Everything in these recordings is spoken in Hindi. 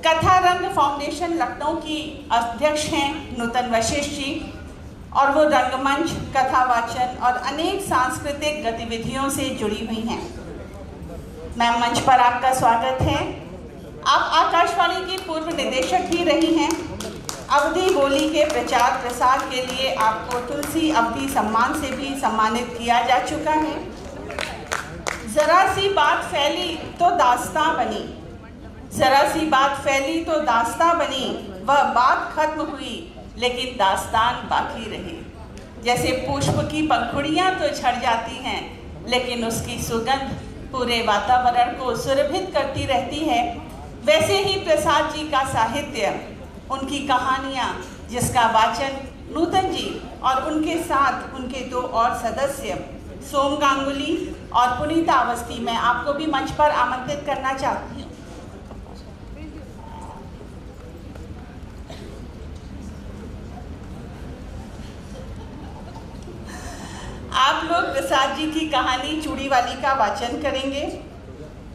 कथा रंग फाउंडेशन लखनऊ की अध्यक्ष हैं नूतन वशिष्ठ जी, और वो रंगमंच, कथा वाचन और अनेक सांस्कृतिक गतिविधियों से जुड़ी हुई हैं। मैम, मंच पर आपका स्वागत है। आप आकाशवाणी की पूर्व निदेशक भी रही हैं। अवधी बोली के प्रचार प्रसार के लिए आपको तुलसी अवधी सम्मान से भी सम्मानित किया जा चुका है। जरा सी बात फैली तो दास्तां बनी, जरा सी बात फैली तो दास्तां बनी, वह बात खत्म हुई लेकिन दास्तान बाकी रही। जैसे पुष्प की पंखुड़ियां तो झड़ जाती हैं, लेकिन उसकी सुगंध पूरे वातावरण को सुरभित करती रहती है, वैसे ही प्रसाद जी का साहित्य, उनकी कहानियाँ, जिसका वाचन नूतन जी और उनके साथ उनके दो और सदस्य सोम गांगुली और पुनीता अवस्थी, मैं आपको भी मंच पर आमंत्रित करना चाहती हूँ। आप लोग प्रसाद जी की कहानी चूड़ी वाली का वाचन करेंगे,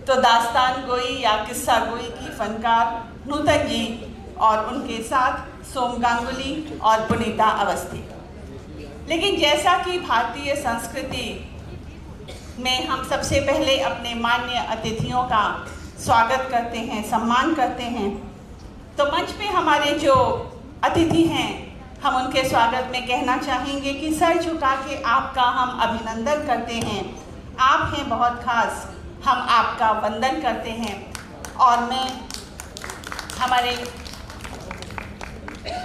तो दास्तान गोई या किस्सा गोई की फनकार नूतन जी और उनके साथ सोम गांगुली और पुनीता अवस्थी। लेकिन जैसा कि भारतीय संस्कृति में हम सबसे पहले अपने मान्य अतिथियों का स्वागत करते हैं, सम्मान करते हैं, तो मंच पे हमारे जो अतिथि हैं, हम उनके स्वागत में कहना चाहेंगे कि सर झुका के आपका हम अभिनंदन करते हैं। आप हैं बहुत खास, हम आपका वंदन करते हैं। और मैं हमारे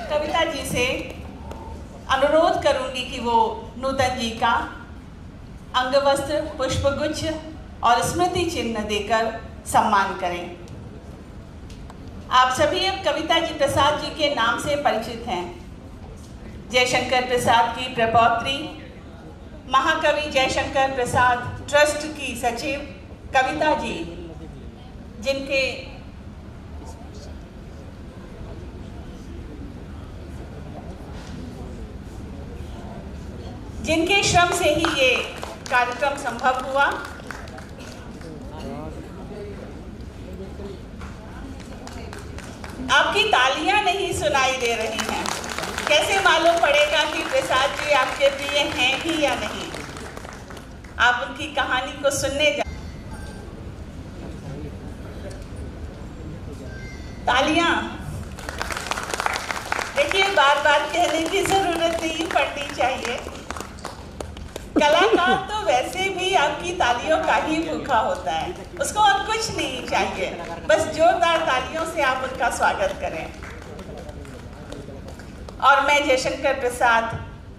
कविता जी से अनुरोध करूंगी कि वो नूतन जी का अंगवस्त्र, पुष्पगुच्छ और स्मृति चिन्ह देकर सम्मान करें। आप सभी अब कविता जी प्रसाद जी के नाम से परिचित हैं। जयशंकर प्रसाद की प्रपौत्री, महाकवि जयशंकर प्रसाद ट्रस्ट की सचिव कविता जी, जिनके श्रम से ही ये कार्यक्रम संभव हुआ। आपकी तालियां नहीं सुनाई दे रही हैं, कैसे मालूम पड़ेगा कि प्रसाद जी आपके प्रिय हैं भी या नहीं? आप उनकी कहानी को सुनने जा। तालियां। देखिए, बार बार कहने की जरूरत नहीं पड़नी चाहिए। कलाकार तो वैसे भी आपकी तालियों का ही भूखा होता है, उसको और कुछ नहीं चाहिए, बस जोरदार तालियों से आप उनका स्वागत करें। और मैं जयशंकर प्रसाद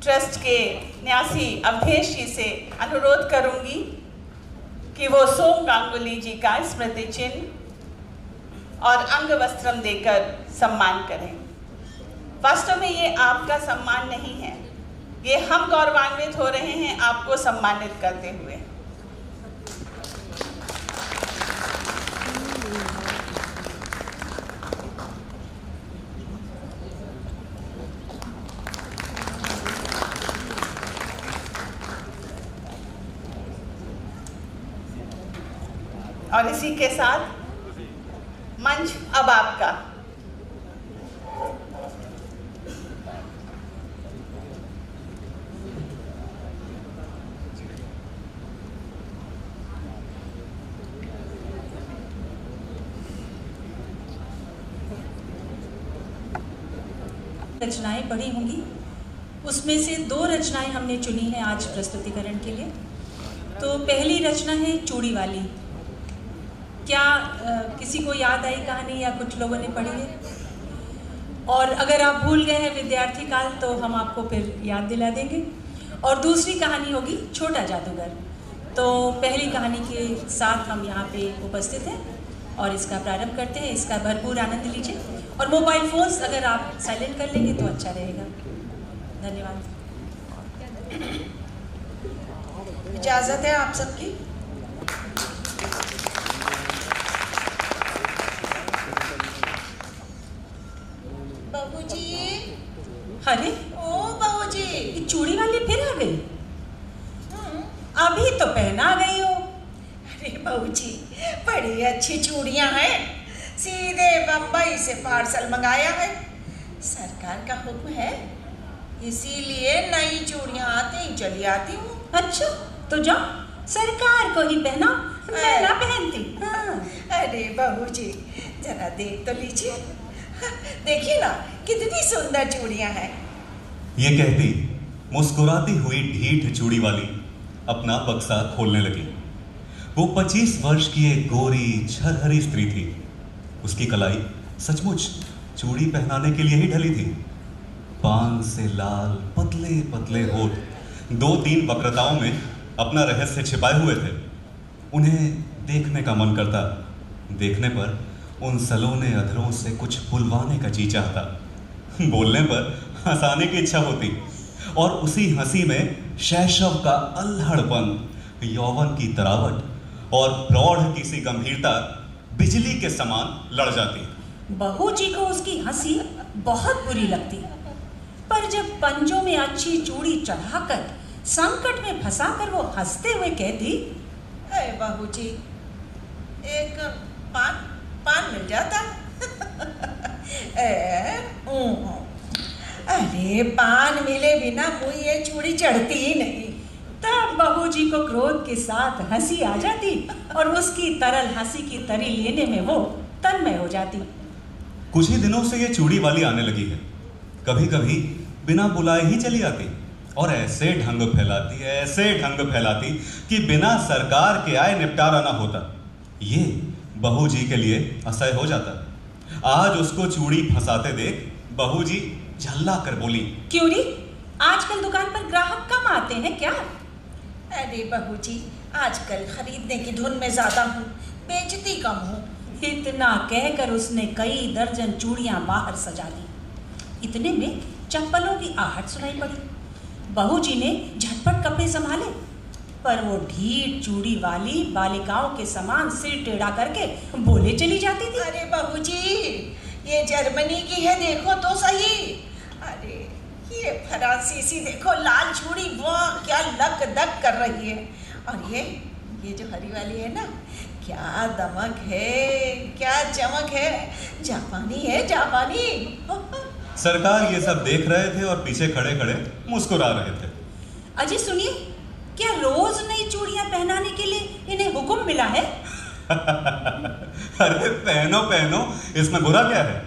ट्रस्ट के न्यासी अवधेश जी से अनुरोध करूंगी कि वो सोम गांगुली जी का स्मृति चिन्ह और अंगवस्त्रम देकर सम्मान करें। वास्तव में ये आपका सम्मान नहीं है, ये हम गौरवान्वित हो रहे हैं आपको सम्मानित करते हुए। और इसी के साथ मंच अब आपका। रचनाएं पढ़ी होंगी, उसमें से 2 रचनाएं हमने चुनी हैं आज प्रस्तुतिकरण के लिए। तो पहली रचना है चूड़ी वाली। क्या किसी को याद आई कहानी या कुछ लोगों ने पढ़ी है? और अगर आप भूल गए हैं विद्यार्थी काल तो हम आपको फिर याद दिला देंगे। और दूसरी कहानी होगी छोटा जादूगर। तो पहली कहानी के साथ हम यहाँ पे उपस्थित हैं और इसका प्रारंभ करते हैं। इसका भरपूर आनंद लीजिए और मोबाइल फोन्स अगर आप साइलेंट कर लेंगे तो अच्छा रहेगा। धन्यवाद। इजाज़त है आप सबकी। बाबूजी। अरे ओ बाबूजी, ये चूड़ी वाली फिर आ गई? पहना गई हो। अरे बहू जी, बड़ी अच्छी चूड़ियाँ हैं, सीधे बम्बई से पार्सल मंगाया है। सरकार का हुक्म है, इसीलिए नई चूड़ियां आते ही चली आती हूँ। अच्छा, तो जाओ सरकार को ही पहना, मैं ना पहनती। हाँ। अरे बहू जी, जरा देख तो लीजिए। देखिए ना, कितनी सुंदर चूड़ियां हैं। ये कहती मुस्कुराती हुई ढीठ चूड़ी वाली अपना बक्सा खोलने लगी। वो 25 वर्ष की एक गोरी छरहरी स्त्री थी। उसकी कलाई सचमुच चूड़ी पहनाने के लिए ही ढली थी। पान से लाल पतले पतले होठ 2-3 वक्रताओं में अपना रहस्य छिपाए हुए थे। उन्हें देखने का मन करता, देखने पर उन सलोने अधरों से कुछ बुलवाने का जी चाहता, बोलने पर हंसाने की इच्छा होती, और उसी हंसी में शैशव का अल्हड़पन, यौवन की तरावट और प्रौढ़ की सी गंभीरता बिजली के समान लड़ जाती। बहू जी को उसकी हंसी बहुत बुरी लगती, पर जब पंजों में अच्छी चूड़ी चढ़ाकर संकट में फंसाकर वो हंसते हुए कहती, अरे बहू जी, एक पान मिल जाता। अरे पान मिले बिना मुझे ये चूड़ी चढ़ती ही नहीं। तब बहू जी को क्रोध के साथ हंसी आ जाती और उसकी तरल हंसी की तरी लेने में वो तन्मय हो जाती। कुछ ही दिनों से ये चूड़ी वाली आने लगी है। कभी कभी बिना बुलाए ही चली आती और ऐसे ढंग फैलाती कि बिना सरकार के आए निपटारा ना होता। ये बहू जी के लिए असह्य हो जाता। आज उसको चूड़ी फंसाते देख बहू जी झल्ला कर बोली, क्यों री, आजकल दुकान पर ग्राहक कम आते हैं क्या? अरे बहू जी, आजकल खरीदने की धुन में ज्यादा हूँ, बेचती कम हूँ। इतना कहकर उसने कई दर्जन चूड़ियां बाहर सजा दी। इतने में चप्पलों की आहट सुनाई पड़ी। बहू जी ने झटपट कपड़े संभाले, पर वो ढीठ चूड़ी वाली बालिकाओं के समान सिर टेढ़ा करके बोले चली जाती थी। अरे बहू जी, ये जर्मनी की है, देखो तो सही। अरे ये फ्रांसीसी देखो, लाल चूड़ी, वाह क्या लक दक कर रही है। और ये जो हरी वाली है ना, क्या दमक है, क्या चमक है, जापानी है, जापानी। सरकार ये सब देख रहे थे और पीछे खड़े खड़े मुस्कुरा रहे थे। अजय सुनिए, क्या रोज नई चूड़ियां पहनाने के लिए इन्हें हुक्म मिला है? अरे पहनो पहनो, इसमें बुरा क्या है?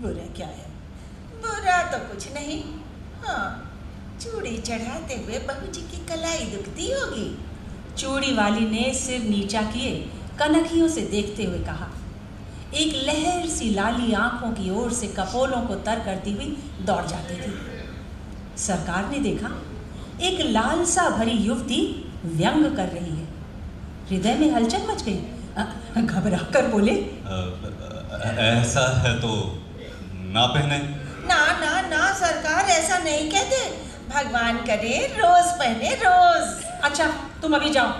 बुरा क्या है? बुरा तो कुछ नहीं। हाँ, चूड़ी चढ़ाते हुए बहू जी की कलाई दुखती होगी। चूड़ी वाली ने सिर नीचा किए कनखियों से देखते हुए कहा। एक लहर सी लाली आंखों की ओर से कपोलों को तर करती हुई दौड़ जाती थी। सरकार ने देखा, एक लालसा भरी युवती व्यंग कर रही है। हृदय में हलचल मच गई। घबरा कर बोले, ऐसा है तो ना पहने। ना ना ना सरकार, ऐसा नहीं कहते। भगवान करे रोज पहने, रोज। अच्छा तुम अभी जाओ।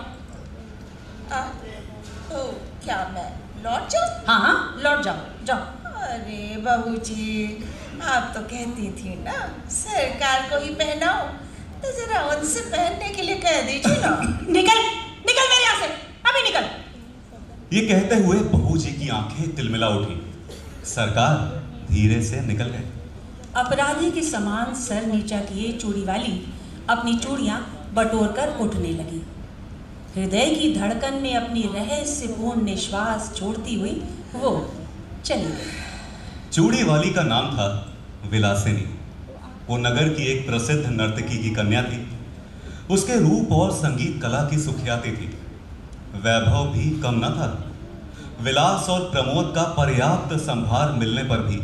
तो क्या मैं लौट जाऊं? हाँ हाँ लौट जाओ, जाओ। अरे बहू जी, आप तो कहती थी ना सरकार को ही पहनाओ, तो जरा उनसे पहनने के लिए कह दीजिए ना। निकल निकल मेरे यहाँ से, अभी निकल। ये कहते हुए बहू जी की आंखें तिलमिला उठी। सरकार धीरे से निकल गए। अपराधी के समान सर नीचा किए चूड़ी वाली अपनी चूड़ियां बटोर कर उठने लगी। हृदय की धड़कन में अपनी रहस्यपूर्ण निश्वास छोड़ती हुई वो चली गई। चूड़ी वाली का नाम था विलासिनी। वो नगर की एक प्रसिद्ध नर्तकी की कन्या थी। उसके रूप और संगीत कला की सुख्याति थी। वैभव भी कम न था। विलास और प्रमोद का पर्याप्त संभार मिलने पर भी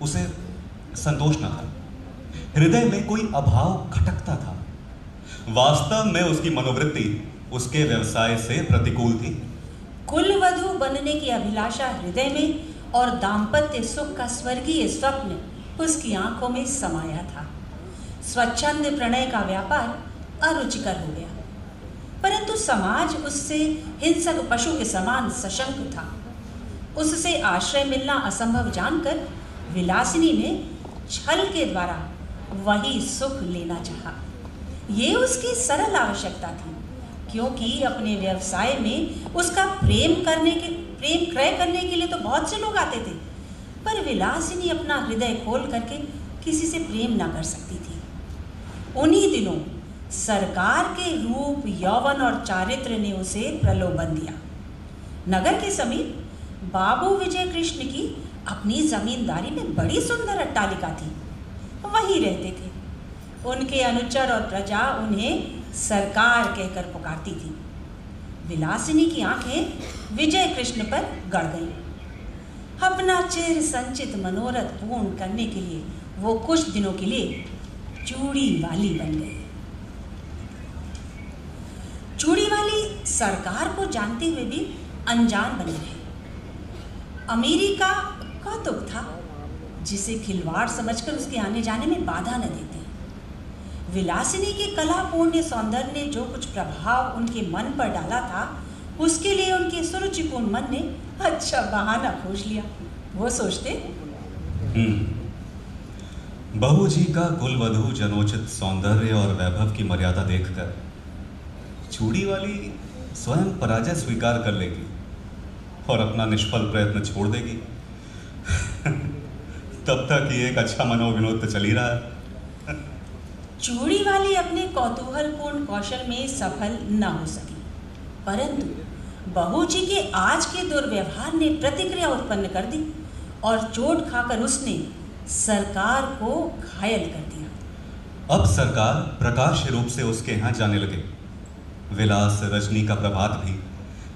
उसे संतोष न था। हृदय में कोई अभाव खटकता था। वास्तव में उसकी मनोवृत्ति उसके व्यवसाय से प्रतिकूल थी। कुलवधू बनने की अभिलाषा हृदय में और दाम्पत्य सुख का स्वर्गीय स्वप्न उसकी आंखों में समाया था। स्वच्छंद प्रणय का व्यापार अरुचिकर हो गया, परंतु समाज उससे हिंसक पशु के समान सशंक था। उससे आश्रय मिलना असंभव जानकर विलासिनी ने छल के द्वारा वही सुख लेना चाहा। ये उसकी सरल आवश्यकता थी, क्योंकि अपने व्यवसाय में उसका प्रेम करने के प्रेम क्रय करने के लिए तो बहुत से लोग आते थे, पर विलासिनी अपना हृदय खोल करके किसी से प्रेम ना कर सकती थी। उन्हीं दिनों सरकार के रूप, यौवन और चारित्र ने उसे प्रलोभन दिया। नगर के समीप बाबू विजय कृष्ण की अपनी जमींदारी में बड़ी सुंदर अट्टालिका थी, वहीं रहते थे। उनके अनुचर और प्रजा उन्हें सरकार कहकर पुकारती थी। विलासिनी की आंखें विजय कृष्ण पर गड़ गईं। अपना चिर संचित मनोरथ पूर्ण करने के लिए वो कुछ दिनों के लिए चूड़ी वाली बन गए। चूड़ी वाली सरकार को जानते हुए भी अनजान बने रहे। अमीरी का कौतुक था, जिसे खिलवाड़ समझकर उसके आने जाने में बाधा न देते। विलासिनी के कलापूर्ण सौंदर्य ने जो कुछ प्रभाव उनके मन पर डाला था, उसके लिए उनके सुरुचिपूर्ण मन ने अच्छा बहाना खोज लिया। वो सोचते, बहू जी का कुलवधू जनोचित सौंदर्य और वैभव की मर्यादा देखकर चूड़ी वाली स्वयं पराजय स्वीकार कर लेगी और अपना निष्फल प्रयत्न छोड़ देगी। तब तक ये एक अच्छा मनोविनोद तो चल ही रहा है। चूड़ी वाली अपने कौतूहलपूर्ण कौशल में सफल न हो सकी, परंतु बहू जी के आज के दुर्व्यवहार ने प्रतिक्रिया उत्पन्न कर दी और चोट खाकर उसने सरकार को घायल कर दिया। अब सरकार प्रकाश रूप से उसके यहाँ जाने लगे। विलास रजनी का प्रभात भी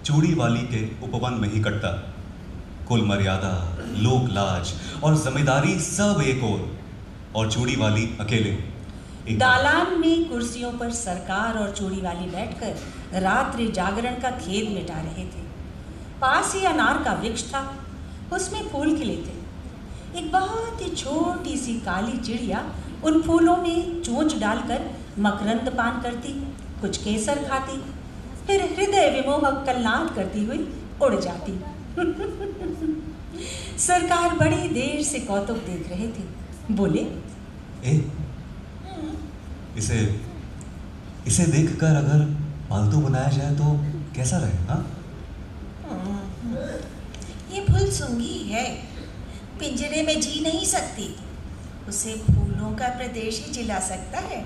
चूड़ी वाली के उपवन में ही कटता। कुल मर्यादा, लोक लाज और जमींदारी सब एक और चूड़ी वाली अकेले। दालान में कुर्सियों पर सरकार और चूड़ी वाली बैठकर रात्रि जागरण का खेद मिटा रहे थे। पास ही अनार का वृक्ष था, उसमें फूल खिले थे। एक बहुत ही छोटी सी काली चिड़िया उन फूलों में चोंच डालकर मकरंद पान करती, कुछ केसर खाती, फिर हृदय विमोहक कलनाद करती हुई उड़ जाती। सरकार बड़ी देर से कौतुक देख रहे थे। बोले, इसे देखकर अगर पालतू बनाया जाए तो कैसा रहेगा? ये फुलसूंगी है, पिंजरे में जी नहीं सकती। उसे फूलों का प्रदेश ही जिला सकता है,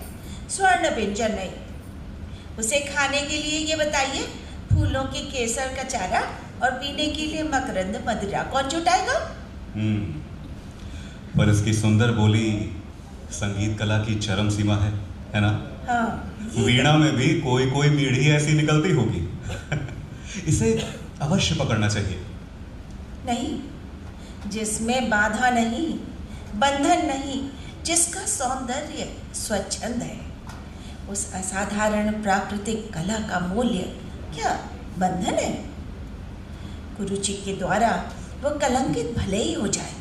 स्वर्ण पिंजर नहीं। उसे खाने के लिए ये बताइए, फूलों के केसर का चारा और पीने के लिए मकरंद मदिरा कौन जुटाएगा? पर इसकी सुंदर बोली संगीत कला की चरम सीमा है ना? हाँ, वीणा में भी कोई कोई मीढ़ी ऐसी निकलती होगी। इसे अवश्य पकड़ना चाहिए। नहीं, जिसमें बाधा नहीं, बंधन नहीं, जिसका सौंदर्य स्वच्छंद है, उस असाधारण प्राकृतिक कला का मूल्य क्या बंधन है? गुरुजी के द्वारा वो कलंकित भले ही हो जाए,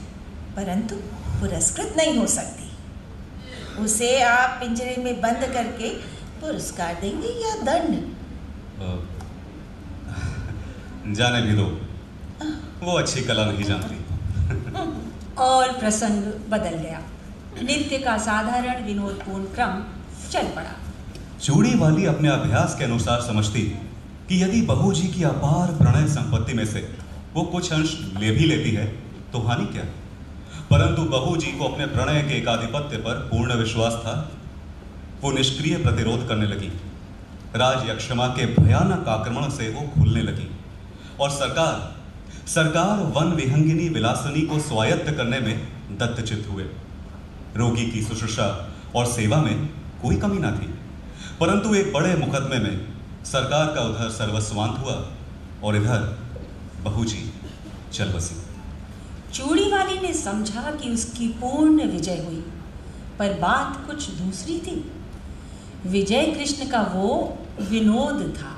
परंतु पुरस्कृत नहीं हो सकती। उसे आप पिंजरे में बंद करके पुरस्कार देंगे या दंड? जाने भी दो, वो अच्छी कला नहीं जानती। और प्रसंग बदल गया। नृत्य का साधारण विनोदपूर्ण क्रम चल पड़ा। चूड़ी वाली अपने अभ्यास के अनुसार समझती कि यदि बहू जी की अपार प्रणय संपत्ति में से वो कुछ अंश ले भी लेती है तो हानि क्या? परंतु बहू जी को अपने प्रणय के एकाधिपत्य पर पूर्ण विश्वास था। वो निष्क्रिय प्रतिरोध करने लगी। राज यक्षमा के भयानक आक्रमण से वो भूलने लगी और सरकार वन विहंगिनी विलासिनी को स्वायत्त करने में दत्तचित्त हुए। रोगी की शुश्रूषा और सेवा में कोई कमी ना थी, परंतु एक बड़े मुकदमे में सरकार का उधर सर्वस्वांत हुआ और इधर बहू जी चल बसी। चूड़ी वाली ने समझा कि उसकी पूर्ण विजय हुई, पर बात कुछ दूसरी थी। विजय कृष्ण का वो विनोद था।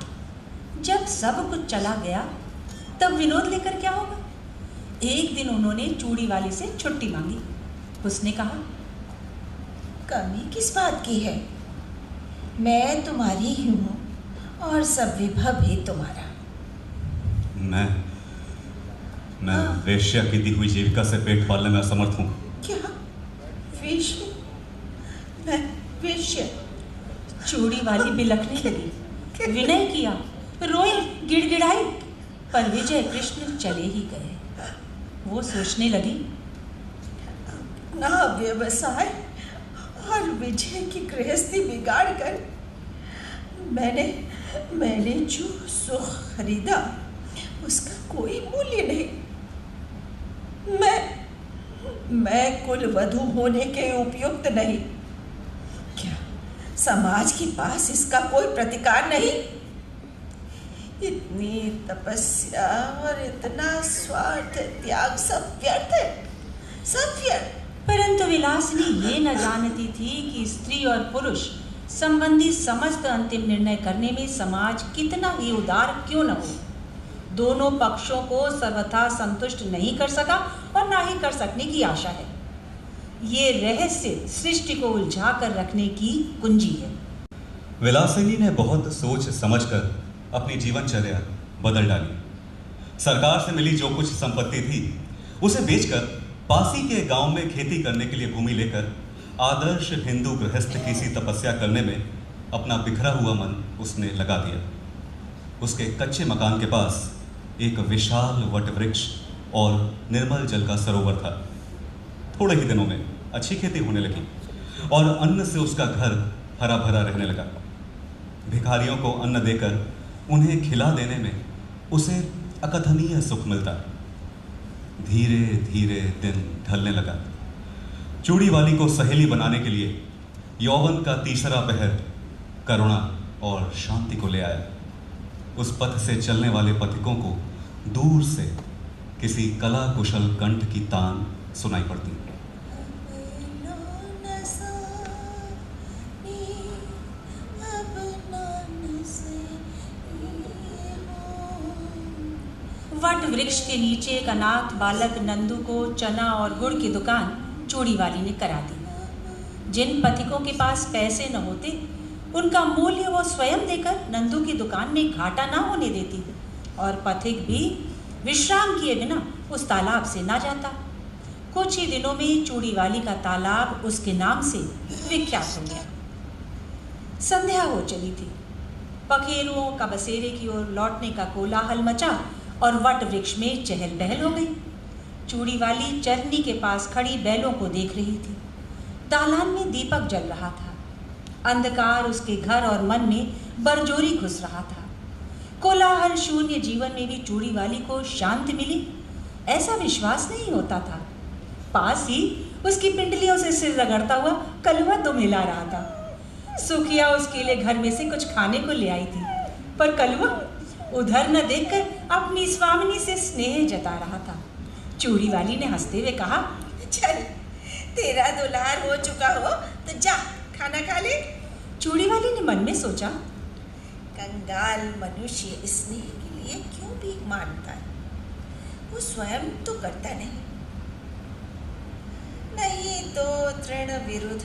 जब सब कुछ चला गया तब विनोद लेकर क्या होगा? एक दिन उन्होंने चूड़ी वाली से छुट्टी मांगी। उसने कहा, कमी किस बात की है? मैं तुम्हारी ही हूँ और सब विभव भी तुम्हारा। मैं वेश्या की दी हुई जीविका से पेट पालने में असमर्थ हूँ। क्या? वेश्या? मैं वेश्या? चूड़ी वाली बिलखने लगी, विनय किया, रोई, गिड़गिड़ाई। पर विजय कृष्ण चले ही गए। वो सोचने लगी, ना व्यवसाय और विजय की गृहस्थी बिगाड़ कर मैंने जो सुख खरीदा उसका कोई मूल्य नहीं। मैं कुल वधू होने के उपयुक्त नहीं। क्या समाज के पास इसका कोई प्रतिकार नहीं? इतनी तपस्या और इतना स्वार्थ त्याग सब व्यर्थ है, सब व्यर्थ। परंतु विलासिनी ये न जानती थी कि स्त्री और पुरुष संबंधी समस्त अंतिम निर्णय करने में समाज कितना ही उदार क्यों न हो, दोनों पक्षों को सर्वथा संतुष्ट नहीं कर सका और ना ही कर सकने की आशा है। ये रहस्य सृष्टि को उलझा कर रखने की कुंजी है। विलासिनी ने बहुत सोच समझकर अपनी जीवनचर्या बदल डाली। सरकार से मिली जो कुछ संपत्ति थी उसे बेचकर पासी के गांव में खेती करने के लिए भूमि लेकर आदर्श हिंदू गृहस्थ की सी तपस्या करने में अपना बिखरा हुआ मन उसने लगा दिया। उसके कच्चे मकान के पास एक विशाल वट वृक्ष और निर्मल जल का सरोवर था। थोड़े ही दिनों में अच्छी खेती होने लगी और अन्न से उसका घर हरा भरा रहने लगा। भिखारियों को अन्न देकर उन्हें खिला देने में उसे अकथनीय सुख मिलता। धीरे धीरे दिन ढलने लगा। चूड़ी वाली को सहेली बनाने के लिए यौवन का तीसरा पहर करुणा और शांति को ले आया। उस पथ से चलने वाले पथिकों को दूर से किसी कला कुशल कंठ की तान सुनाई पड़ती। वट वृक्ष के नीचे एक अनाथ बालक नंदू को चना और गुड़ की दुकान चूड़ी वाली ने करा दी। जिन पथिकों के पास पैसे न होते उनका मूल्य वो स्वयं देकर नंदू की दुकान में घाटा ना होने देती और पथिक भी विश्राम किए बिना उस तालाब से ना जाता। कुछ ही दिनों में चूड़ी वाली का तालाब उसके नाम से विख्यात हो गया। संध्या हो चली थी। पखेरुओं का बसेरे की ओर लौटने का कोलाहल मचा और वट वृक्ष में चहल पहल हो गई। चूड़ी वाली चरनी के पास खड़ी बैलों को देख रही थी। दालान में दीपक जल रहा था। अंधकार उसके घर और मन में बरजोरी घुस रहा था। कोलाहल शून्य जीवन में भी चूड़ी वाली को शांति मिली, ऐसा विश्वास नहीं होता था। पास ही उसकी पिंडलियों से सिर रगड़ता हुआ कलुआ दुम हिला रहा था। सुखिया उसके लिए घर में से कुछ खाने को ले आई थी, पर कलुआ उधर न देखकर अपनी स्वामिनी से स्नेह जता रहा था। चूड़ी वाली ने हंसते हुए कहा, चल तेरा दुल्हार हो चुका हो तो जा खाना खा ले। चूड़ी वाली ने मन में सोचा, कंगाल मनुष्य स्नेह के लिए क्यों भीख मांगता है? वो स्वयं तो करता नहीं तो तृण विरुद्ध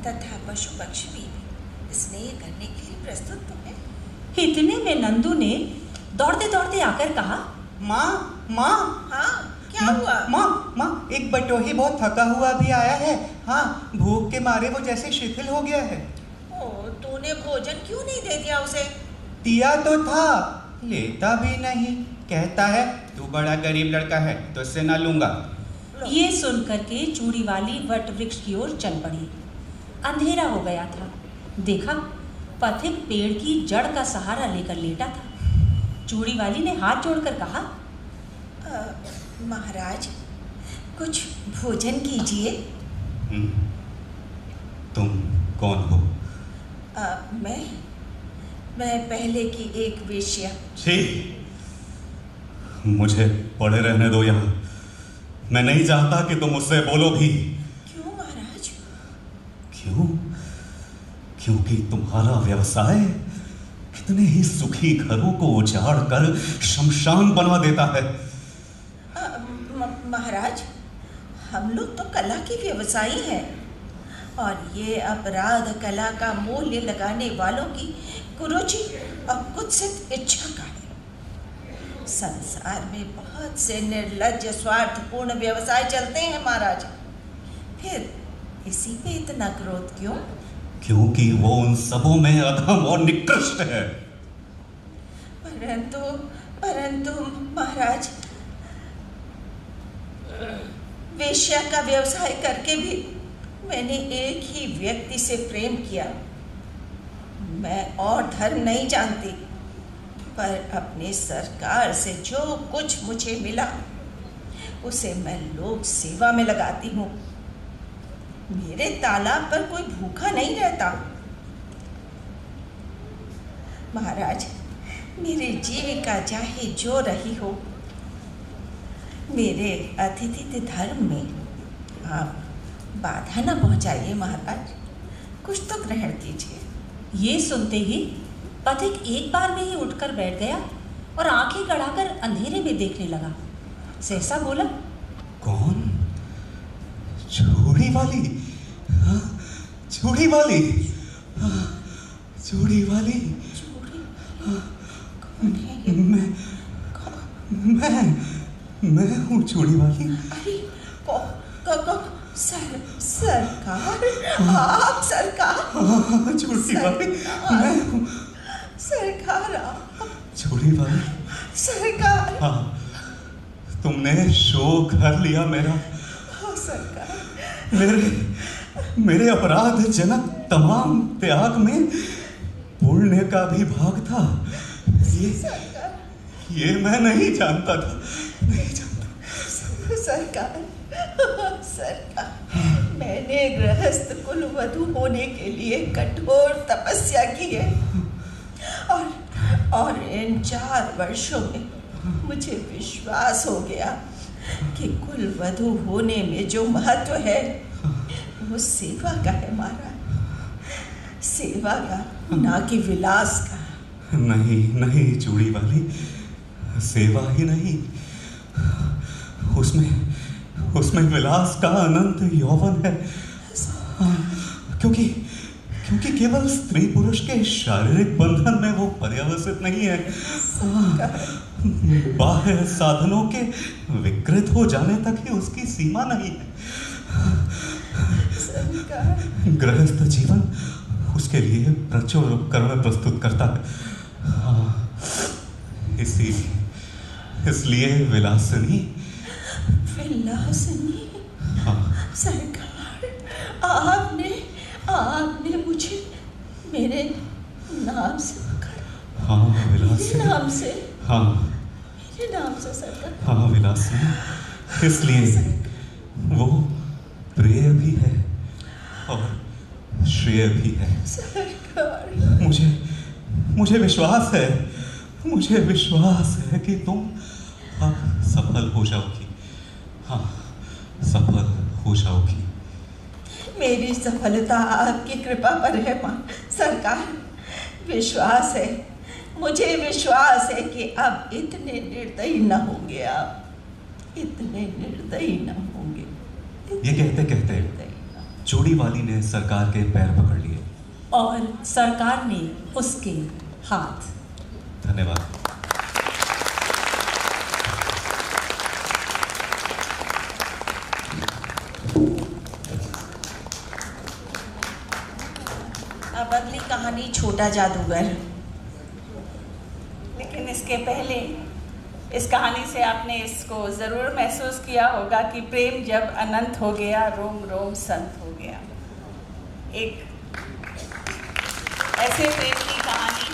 तथा पशु पक्षी भी स्नेह करने के लिए प्रस्तुत तो है। इतने में नंदू ने दौड़ते दौड़ते आकर कहा, माँ माँ। हाँ क्या हुआ? माँ एक बटोही बहुत थका हुआ भी आया है। हाँ, भूख के मारे वो जैसे शिथिल हो गया है। ओ, तूने भोजन क्यों नहीं दे दिया उसे? दिया तो था, लेता भी नहीं। कहता है तू बड़ा गरीब लड़का है तो इससे ना लूंगा। ये सुनकर के चूड़ी वाली वट वृक्ष की ओर चल पड़ी। अंधेरा हो गया था। देखा, पथिक पेड़ की जड़ का सहारा लेकर लेटा था। चूड़ी वाली ने हाथ जोड़कर कहा, महाराज कुछ भोजन कीजिए। तुम कौन हो? मैं पहले की एक वेश्या। छी, मुझे पड़े रहने दो यहाँ। मैं नहीं चाहता कि तुम मुझसे बोलो भी। क्यों महाराज? क्योंकि तुम्हारा व्यवसाय कितने ही सुखी घरों को उजाड़ कर शमशान बनवा देता है। महाराज, हम लोग तो कला के व्यवसायी हैं और ये अपराध कला का मूल्य लगाने वालों की कुरुचि और कुत्सित इच्छा का है। संसार में बहुत से निर्लज्ज स्वार्थपूर्ण व्यवसाय चलते हैं महाराज, फिर इसी पे इतना क्रोध क्यों? क्योंकि वो उन सबों में अधम और निकृष्ट है। परंतु परंतु महाराज, वेश्या का व्यवसाय करके भी मैंने एक ही व्यक्ति से प्रेम किया। मैं और धर्म नहीं जानती, पर अपने सरकार से जो कुछ मुझे मिला उसे मैं लोक सेवा में लगाती हूँ। मेरे तालाब पर कोई भूखा नहीं रहता। महाराज, मेरी जीविका चाहे जो रही हो, मेरे अतिथि धर्म में आप बाधा न पहुंचाइए। महाराज, कुछ तो ग्रहण कीजिए। ये सुनते ही पथिक एक बार में ही उठकर बैठ गया और आंखें गड़ाकर अंधेरे में देखने लगा। सहसा बोला, कौन? चूड़ी वाली? हाँ, चूड़ी वाली? हाँ, चूड़ी वाली? कौन है ये? मैं हूँ चूड़ी वाली। अरे सरकार, आप सरकार? हाँ, चूड़ी वाली मैं हूँ। सरकार आप? चूड़ी वाली? सरकार? हाँ, तुमने शोक कर लिया मेरा। हाँ सरकार। मेरे अपराध जनक तमाम त्याग में पुण्य का भी भाग था। ये मैं नहीं जानता था, नहीं जानता। सरकार, मैंने गृहस्थ कुल वधू होने के लिए कठोर तपस्या की है, और इन 4 वर्षों में मुझे विश्वास हो गया कि कुल वधू होने में जो महत्व है वो सेवा का है महाराज। सेवा का, ना कि विलास का। नहीं चूड़ी वाली, सेवा ही नहीं, उसमें विलास का अनंत यौवन है। क्योंकि केवल स्त्री पुरुष के शारीरिक बंधन में वो पर्यवसित नहीं है। बाह्य साधनों के विकृत हो जाने तक ही उसकी सीमा नहीं है। गृहस्थ जीवन उसके लिए प्रचुर उपकरण प्रस्तुत करता है। इसलिए विलासिनी। हाँ। सरकार, आपने मुझे मेरे नाम से पुकारा। हाँ विलासिनी। मेरे नाम से? हाँ मेरे नाम से सरकार? हाँ विलासिनी, इसलिए वो प्रिय भी है और श्रेय भी है। सरकार, मुझे विश्वास है कि तुम अब सफल हो जाओगी। हाँ, सफल हो जाओगी। मेरी सफलता आपकी कृपा पर है मां। सरकार, विश्वास है, मुझे विश्वास है कि अब इतने निर्दयी न होंगे। आप इतने निर्दयी न होंगे। ये कहते चूड़ी वाली ने सरकार के पैर पकड़ लिए और सरकार ने उसके हाथ। धन्यवाद। अब अगली कहानी छोटा जादूगर। लेकिन इसके पहले इस कहानी से आपने इसको ज़रूर महसूस किया होगा कि प्रेम जब अनंत हो गया, रोम रोम संत हो गया। एक ऐसे प्रेम की कहानी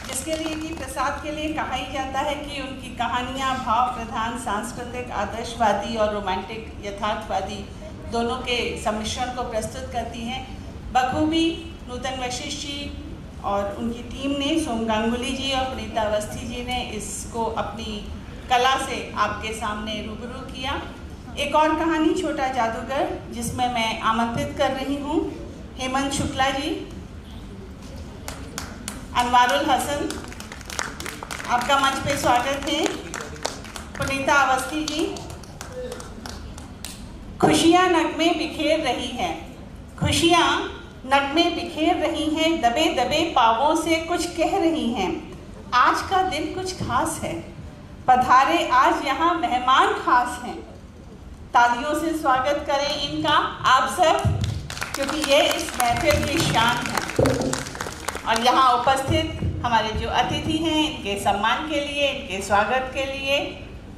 जिसके लिए कि प्रसाद के लिए कहा ही जाता है कि उनकी कहानियाँ भाव प्रधान, सांस्कृतिक, आदर्शवादी और रोमांटिक यथार्थवादी दोनों के सम्मिश्रण को प्रस्तुत करती हैं। बखूबी नूतन वशिष्ठ जी और उनकी टीम ने, सोम गांगुली जी और पुनीता अवस्थी जी ने इसको अपनी कला से आपके सामने रूबरू किया। एक और कहानी छोटा जादूगर, जिसमें मैं आमंत्रित कर रही हूँ हेमंत शुक्ला जी, अनवारुल हसन, आपका मंच पे स्वागत है। पुनीता अवस्थी जी। खुशियाँ नगमे बिखेर रही हैं, खुशियाँ नगमे बिखेर रही हैं, दबे दबे पावों से कुछ कह रही हैं। आज का दिन कुछ खास है, पधारे आज यहाँ मेहमान खास हैं। तालियों से स्वागत करें इनका आप सब, क्योंकि ये इस महफिल की शान है। और यहाँ उपस्थित हमारे जो अतिथि हैं इनके सम्मान के लिए, इनके स्वागत के लिए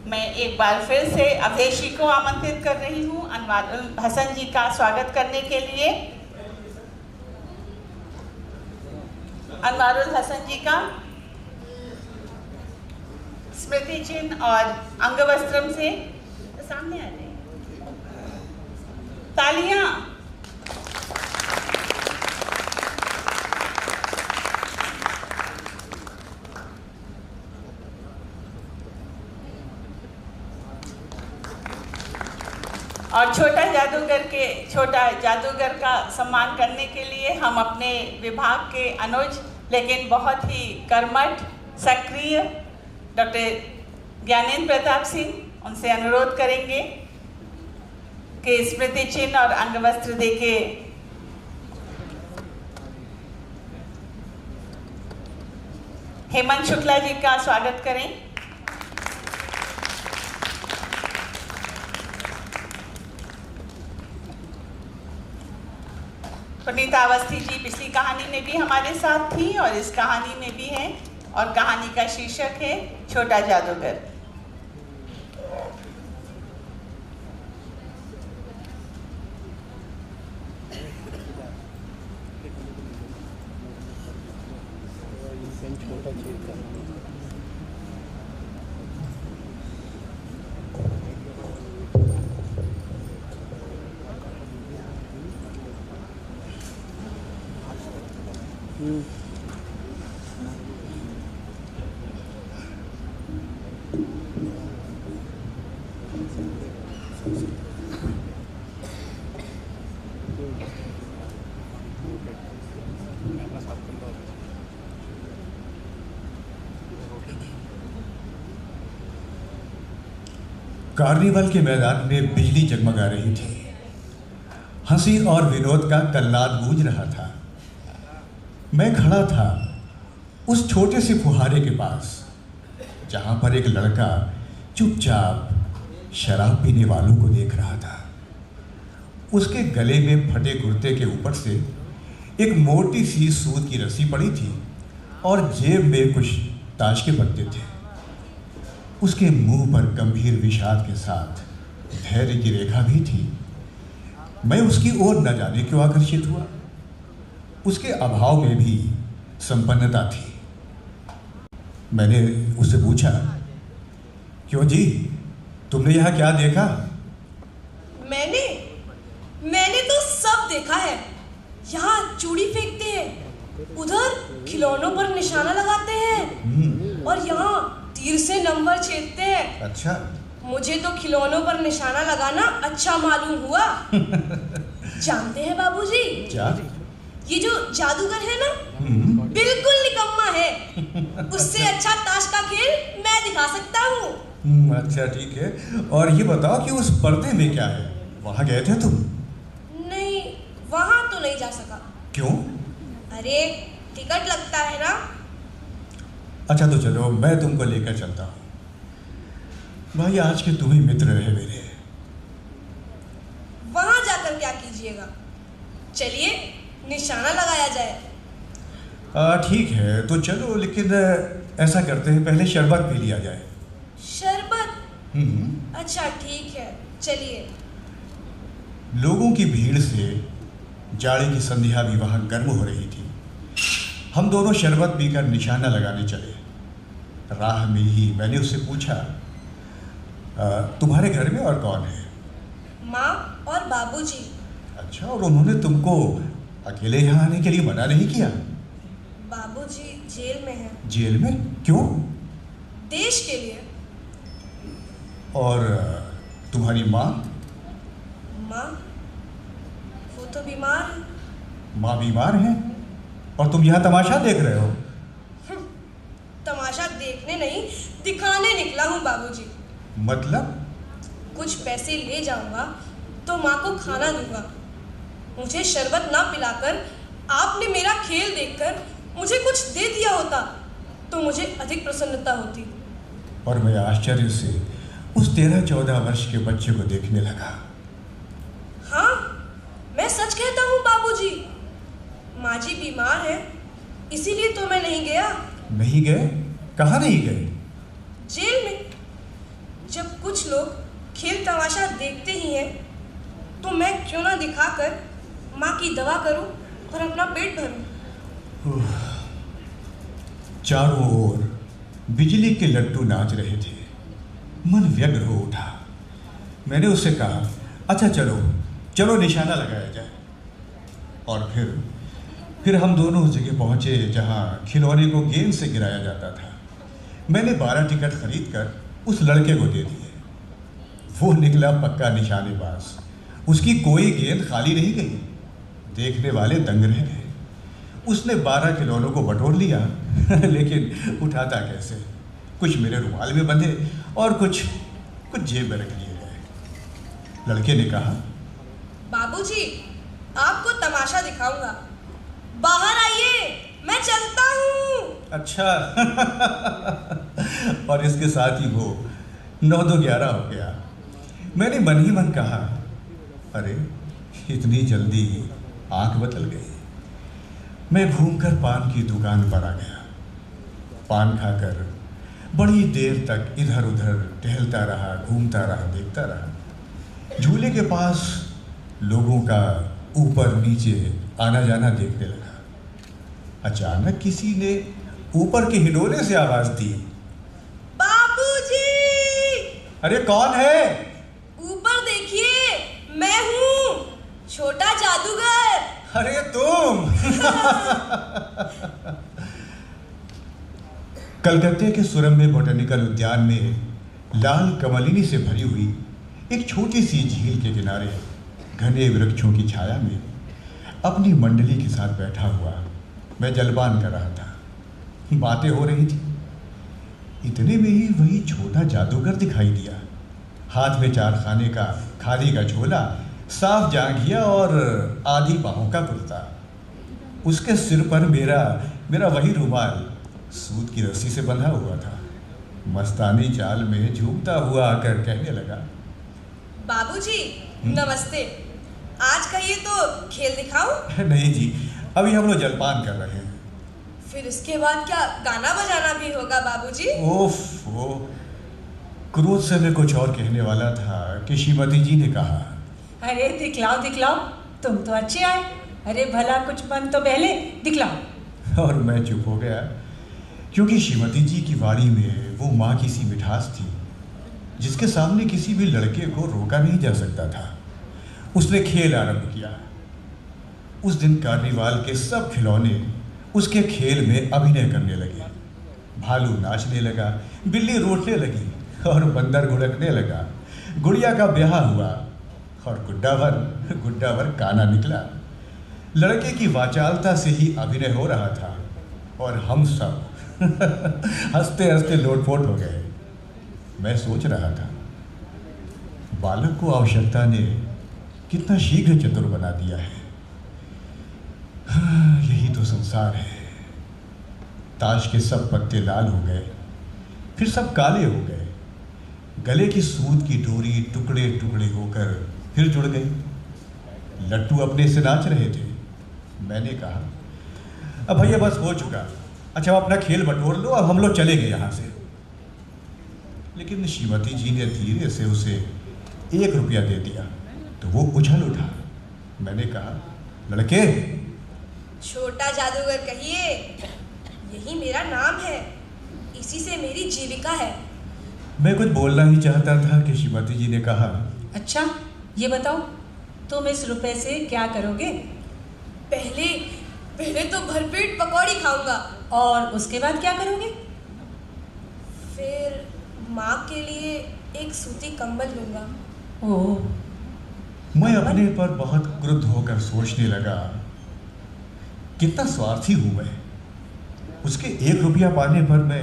मैं एक बार फिर से अवधेश जी को आमंत्रित कर रही हूँ अनवारुल हसन जी का स्वागत करने के लिए। अनवारुल हसन जी का स्मृति चिन्ह और अंगवस्त्रम से सामने आ जाए। तालियां। और छोटा जादूगर का सम्मान करने के लिए हम अपने विभाग के अनुज लेकिन बहुत ही कर्मठ सक्रिय डॉक्टर ज्ञानेंद्र प्रताप सिंह उनसे अनुरोध करेंगे कि स्मृति चिन्ह और अंगवस्त्र देके हेमंत शुक्ला जी का स्वागत करें। पुनीता अवस्थी जी पिछली कहानी में भी हमारे साथ थी और इस कहानी में भी हैं और कहानी का शीर्षक है छोटा जादूगर। कार्निवल के मैदान में बिजली जगमगा रही थी। हंसी और विनोद का कल्लाद गूंज रहा था। मैं खड़ा था उस छोटे से फुहारे के पास जहां पर एक लड़का चुपचाप शराब पीने वालों को देख रहा था। उसके गले में फटे कुर्ते के ऊपर से एक मोटी सी सूत की रस्सी पड़ी थी और जेब में कुछ ताश के पत्ते थे। उसके मुंह पर गंभीर विषाद के साथ धैर्य की रेखा भी थी। मैं उसकी ओर न जाने क्यों आकर्षित हुआ। उसके अभाव में भी संपन्नता थी। मैंने उससे पूछा, क्यों जी, तुमने यहाँ क्या देखा? मैंने तो सब देखा है। यहाँ चूड़ी फेंकते हैं, उधर खिलौनों पर निशाना लगाते हैं और यहाँ तीर से नंबर छेदते हैं। अच्छा। मुझे तो खिलौनों पर निशाना लगाना अच्छा मालूम हुआ। जानते हैं बाबूजी? क्या? ये जो जादूगर है ना, बिल्कुल निकम्मा है। उससे अच्छा ताश का खेल मैं दिखा सकता हूँ। अच्छा ठीक है। और ये बताओ कि उस पर्दे में क्या है? वहाँ गए थे तुम? नहीं, वहाँ तो नहीं जा सका। क्यों? अरे टिकट लगता है ना। अच्छा तो चलो, मैं तुमको लेकर चलता हूँ। भाई आज के तुम ही मित्र रहे मेरे। वहां जाकर क्या कीजिएगा? चलिए निशाना लगाया जाए। ठीक है तो चलो, लेकिन ऐसा करते हैं पहले शरबत पी लिया जाए। शरबत? अच्छा ठीक है, चलिए। लोगों की भीड़ से जाड़े की संध्या भी वहाँ गर्म हो रही थी। हम दोनों शरबत पीकर निशाना लगाने चले। राह में ही मैंने उससे पूछा, तुम्हारे घर में और कौन है? माँ और बाबूजी। अच्छा, और उन्होंने तुमको अकेले यहाँ आने के लिए मना नहीं किया? बाबूजी जेल में हैं। जेल में? क्यों? देश के लिए। और तुम्हारी माँ? माँ वो तो बीमार है। माँ बीमार है और तुम यहाँ तमाशा देख रहे हो? तमाशा देखने नहीं, दिखाने निकला हूँ बाबूजी। मतलब? कुछ पैसे ले जाऊंगा तो माँ को खाना दूंगा। मुझे शरबत ना पिलाकर आपने मेरा खेल देखकर मुझे कुछ दे दिया होता तो मुझे अधिक प्रसन्नता होती। और मैं आश्चर्य से उस 13-14 वर्ष के बच्चे को देखने लगा। हाँ, मैं सच कहता हूँ बाबूजी। माँ जी बीमार है, इसीलिए तो मैं नहीं गया। नहीं गए? कहाँ नहीं गए? जेल में। जब कुछ लोग खेल तमाशा देखते ही हैं, तो मैं क्यों ना दिखाकर माँ की दवा करूं और अपना पेट भरूं। चारों ओर बिजली के लट्टू नाच रहे थे। मन व्यग्र हो उठा। मैंने उससे कहा, अच्छा चलो चलो निशाना लगाया जाए। और फिर हम दोनों उस जगह पहुंचे जहां खिलौने को गेंद से गिराया जाता था। मैंने 12 टिकट खरीद कर उस लड़के को दे दिए। वो निकला पक्का निशानेबाज। उसकी कोई गेंद खाली नहीं गई। देखने वाले दंग रह गए। उसने 12 खिलौनों को बटोर लिया लेकिन उठाता कैसे? कुछ मेरे रुमाल में बंधे और कुछ जेब में रख लिए गए। लड़के ने कहा, बाबूजी, आपको तमाशा दिखाऊंगा, बाहर आइए, मैं चलता हूँ। अच्छा और इसके साथ ही वो 9-2-11 हो गया। मैंने मन ही मन कहा, अरे इतनी जल्दी आंख बदल गई। मैं घूमकर पान की दुकान पर आ गया। पान खाकर बड़ी देर तक इधर उधर टहलता रहा, घूमता रहा, देखता रहा। झूले के पास लोगों का ऊपर नीचे आना जाना देखने लगा। अचानक किसी ने ऊपर के हिडोरे से आवाज दी, बाबूजी! अरे कौन है? ऊपर देखिए, मैं हूँ, छोटा जादूगर। अरे तुम कलकत्ते के सुरम्य बॉटनिकल उद्यान में लाल कमलिनी से भरी हुई एक छोटी सी झील के किनारे घने वृक्षों की छाया में अपनी मंडली के साथ बैठा हुआ मैं जलपान कर रहा था। बातें हो रही थी। इतने में ही वही छोटा जादूगर दिखाई दिया। हाथ में 4 खाने का खादी का झोला, साफ जांघिया और आधी बाहों का कुर्ता। उसके सिर पर मेरा वही रुमाल सूत की रस्सी से बंधा हुआ था। मस्तानी चाल में झूमता हुआ आकर कहने लगा, बाबूजी नमस्ते, आज कहिए तो खेल दिखाऊं? नहीं जी, अभी हम लोग जलपान कर रहे हैं। फिर इसके बाद क्या गाना बजाना भी होगा बाबूजी? ओफ, वो क्रोध से मैं कुछ और कहने वाला था कि श्रीमती जी ने कहा, अरे दिखलाओ दिखलाओ, तुम तो अच्छे आए। अरे भला कुछ मन तो पहले दिखलाओ। और मैं चुप हो गया, क्योंकि श्रीमती जी की वाणी में वो माँ की सी मिठास थी जिसके सामने किसी भी लड़के को रोका नहीं जा सकता था। उसने खेल आरंभ किया। उस दिन कार्निवाल के सब खिलौने उसके खेल में अभिनय करने लगे। भालू नाचने लगा, बिल्ली रोटने लगी और बंदर गुड़कने लगा। गुड़िया का ब्याह हुआ और गुड्डा भर काना निकला। लड़के की वाचालता से ही अभिनय हो रहा था और हम सब हंसते हंसते लोटपोट हो गए। मैं सोच रहा था, बालक को आवश्यकता ने कितना शीघ्र चतुर बना दिया है। यही तो संसार है। ताश के सब पत्ते लाल हो गए, फिर सब काले हो गए। गले की सूत की डोरी टुकड़े टुकड़े होकर फिर जुड़ गई। लट्टू अपने से नाच रहे थे। मैंने कहा, अब भैया बस हो चुका, अच्छा अब अपना खेल बटोर लो और हम लोग चले गए यहाँ से। लेकिन श्रीमती जी ने धीरे से उसे 1 रुपया दे दिया तो वो उछल उठा। मैंने कहा, लड़के। छोटा जादूगर कहिए, यही मेरा नाम है, इसी से मेरी जीविका है। मैं कुछ बोलना ही चाहता था कि श्रीमती जी ने कहा, अच्छा ये बताओ, तुम इस रुपए से क्या करोगे? पहले तो भरपेट पकौड़ी खाऊंगा। और उसके बाद क्या करोगे? फिर माँ के लिए एक सूती कंबल लूंगा। ओह। मैं अपने पर बहुत क्रुद्ध होकर सोचने लगा, कितना स्वार्थी हूं मैं। उसके 1 रुपया पाने पर मैं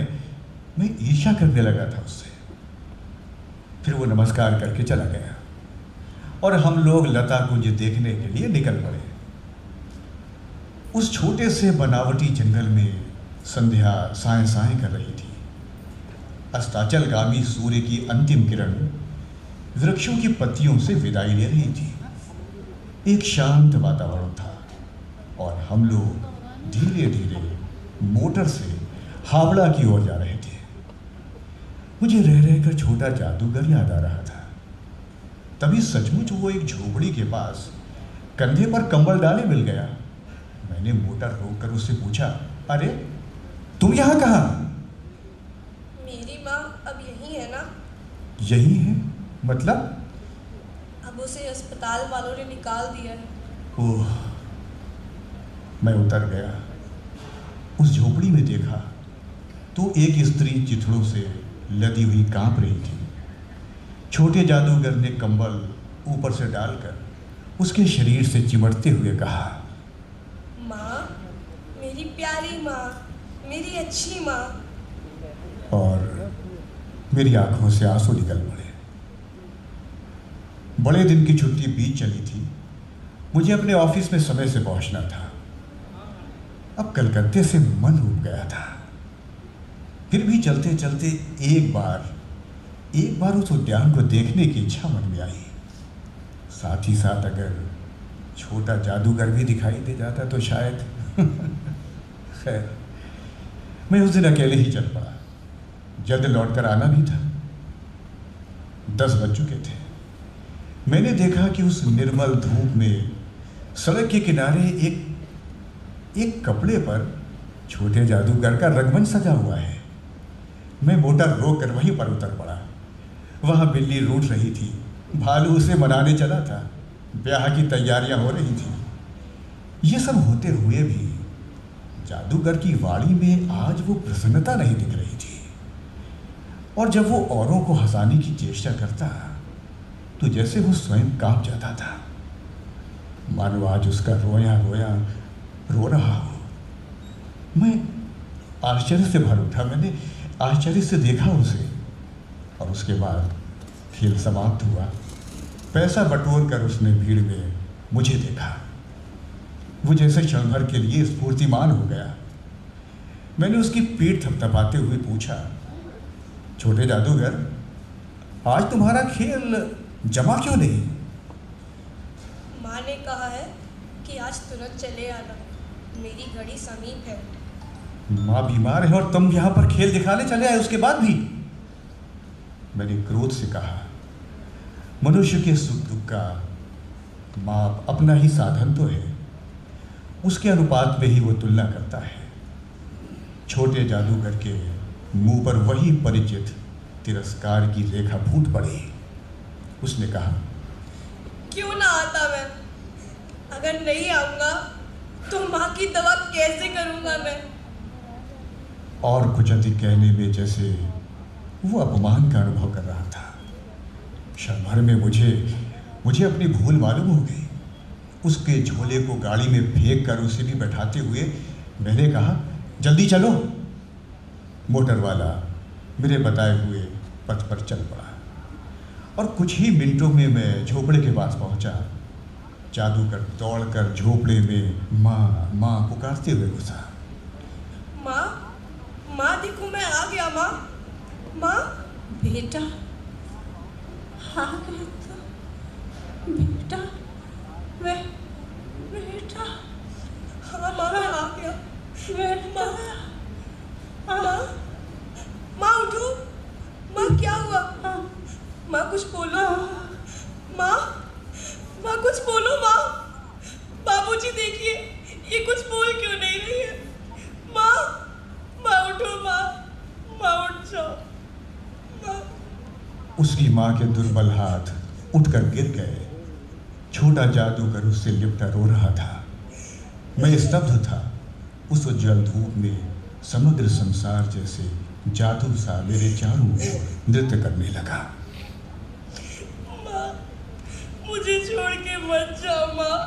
ईर्ष्या करने लगा था उससे। फिर वो नमस्कार करके चला गया और हम लोग लता कुंज देखने के लिए निकल पड़े। उस छोटे से बनावटी जंगल में संध्या साएं साएं कर रही थी। अस्ताचलगामी सूर्य की अंतिम किरण वृक्षों की पत्तियों से विदाई ले रही थी। एक शांत वातावरण था और हम लोग धीरे धीरे मोटर से हावड़ा की ओर जा रहे थे। मुझे रह रहकर छोटा जादूगर याद आ रहा था। तभी सचमुच वो एक झोपड़ी के पास कंधे पर कंबल डाले मिल गया। मैंने मोटर रोककर उससे पूछा, अरे तुम यहाँ कहाँ? मेरी माँ अब यहीं है ना? यही है मतलब? अब उसे अस्पताल वालों ने निकाल दिया है। ओह, मैं उतर गया। उस झोपड़ी में देखा तो एक स्त्री चिथड़ों से लदी हुई कांप रही थी। छोटे जादूगर ने कंबल ऊपर से डालकर उसके शरीर से चिमटते हुए कहा, माँ, मेरी प्यारी माँ, मेरी अच्छी माँ। और मेरी आंखों से आंसू निकल पड़े। बड़े दिन की छुट्टी बीत चली थी। मुझे अपने ऑफिस में समय से पहुंचना था। अब कलकत्ते से मन उब गया था। फिर भी चलते चलते एक बार उस उद्यान को देखने की इच्छा मन में आई। साथ ही साथ अगर छोटा जादूगर भी दिखाई दे जाता तो शायद खैर, मैं उस दिन अकेले ही चल पड़ा। जल्द लौटकर आना भी था। 10 बज चुके थे। मैंने देखा कि उस निर्मल धूप में सड़क के किनारे एक कपड़े पर छोटे जादूगर का रंगमंच सजा हुआ है। मैं मोटर रोककर वहीं पर उतर पड़ा। वहाँ बिल्ली रूठ रही थी। भालू उसे मनाने चला था। ब्याह की तैयारियां हो रही थी। ये सब होते हुए भी जादूगर की वाणी में आज वो प्रसन्नता नहीं दिख रही थी। और जब वो औरों को हंसाने की चेष्टा करता तो जैसे वो स्वयं कांप जाता था, मानो आज उसका रोया रो रहा हो। मैं आश्चर्य से भर उठा। मैंने आश्चर्य से देखा उसे। और उसके बाद खेल समाप्त हुआ। पैसा बटोर कर उसने भीड़ में मुझे देखा। वो जैसे क्षण भर के लिए स्फूर्तिमान हो गया। मैंने उसकी पीठ थपथपाते हुए पूछा, छोटे जादूगर, आज तुम्हारा खेल जमा क्यों नहीं? माँ ने कहा है कि आज तुरंत चले आना, मेरी घड़ी समीप है। माँ बीमार है और तुम यहाँ पर खेल दिखाने चले आए उसके बाद भी? मैंने क्रोध से कहा, मनुष्य के सुख दुख का माप अपना ही साधन तो है, उसके अनुपात में ही वो तुलना करता है। छोटे जादूगर के मुंह पर वही परिचित तिरस्कार की रेखा फूट पड़ी। उसने कहा, क्यों ना आता मैं? अगर नहीं आऊंगा तो माँ की दवा कैसे करूंगा मैं? और कुछ अधिक कहने में जैसे वो अपमान का अनुभव कर रहा था। क्षण भर में मुझे अपनी भूल मालूम हो गई। उसके झोले को गाड़ी में फेंक कर उसे भी बैठाते हुए मैंने कहा, जल्दी चलो। मोटर वाला मेरे बताए हुए पथ पर चल पड़ा और कुछ ही मिनटों में मैं झोपड़े के पास पहुंचा। जादूगर दौड़कर झोपड़े में माँ माँ पुकारते हुए घुसा। माँ देखो, मैं आ गया। माँ बेटा आ गए तो? बेटा बेटा हाँ माँ, मैं आ गया। बेटा माँ उठो। माँ क्या हुआ? माँ कुछ बोलो। माँ कुछ बोलो। माँ, बाबूजी देखिए, ये कुछ बोल क्यों नहीं रही है? माँ उठो। माँ उठ जाओ। माँ। उसकी माँ के दुर्बल हाथ उठकर गिर गए। छोटा जादूगर उससे लिपटा रो रहा था। मैं स्तब्ध था। उस उज्जवल धूप में समग्र संसार जैसे जादू सा मेरे चारों ओर नृत्य करने लगा। माँ, मुझे छोड़ के मत जाओ। माँ।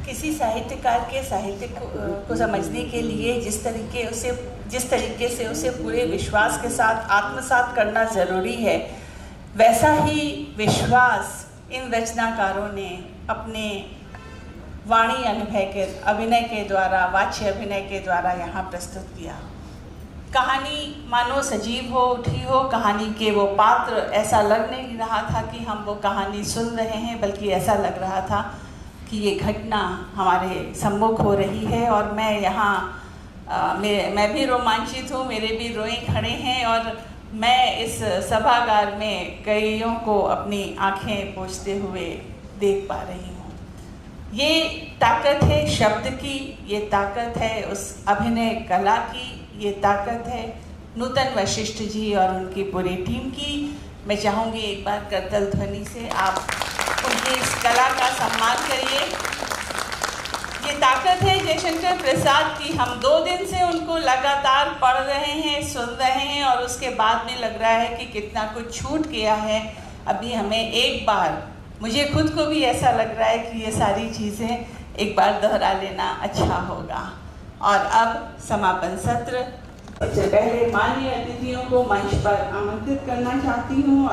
किसी साहित्यकार के साहित्य को समझने के लिए जिस तरीके से उसे पूरे विश्वास के साथ आत्मसात करना ज़रूरी है, वैसा ही विश्वास इन रचनाकारों ने अपने वाणी अभिनय के द्वारा, वाच्य अभिनय के द्वारा यहाँ प्रस्तुत किया। कहानी मानो सजीव हो उठी हो, कहानी के वो पात्र, ऐसा लग नहीं रहा था कि हम वो कहानी सुन रहे हैं, बल्कि ऐसा लग रहा था कि ये घटना हमारे सम्मुख हो रही है। और मैं यहाँ मैं भी रोमांचित हूँ, मेरे भी रोए खड़े हैं, और मैं इस सभागार में कईयों को अपनी आंखें पोंछते हुए देख पा रही हूँ। ये ताकत है शब्द की, ये ताकत है उस अभिनय कला की, ये ताकत है नूतन वशिष्ठ जी और उनकी पूरी टीम की। मैं चाहूँगी एक बार करतल ध्वनि से आप उनकी इस कला का सम्मान करिए। ये ताकत है जयशंकर प्रसाद की। हम 2 दिन से उनको लगातार पढ़ रहे हैं, सुन रहे हैं, और उसके बाद में लग रहा है कि कितना कुछ छूट गया है। अभी हमें एक बार, मुझे खुद को भी ऐसा लग रहा है कि ये सारी चीज़ें एक बार दोहरा लेना अच्छा होगा। और अब समापन सत्र। सबसे पहले माननीय अतिथियों को मंच पर आमंत्रित करना चाहती हूँ।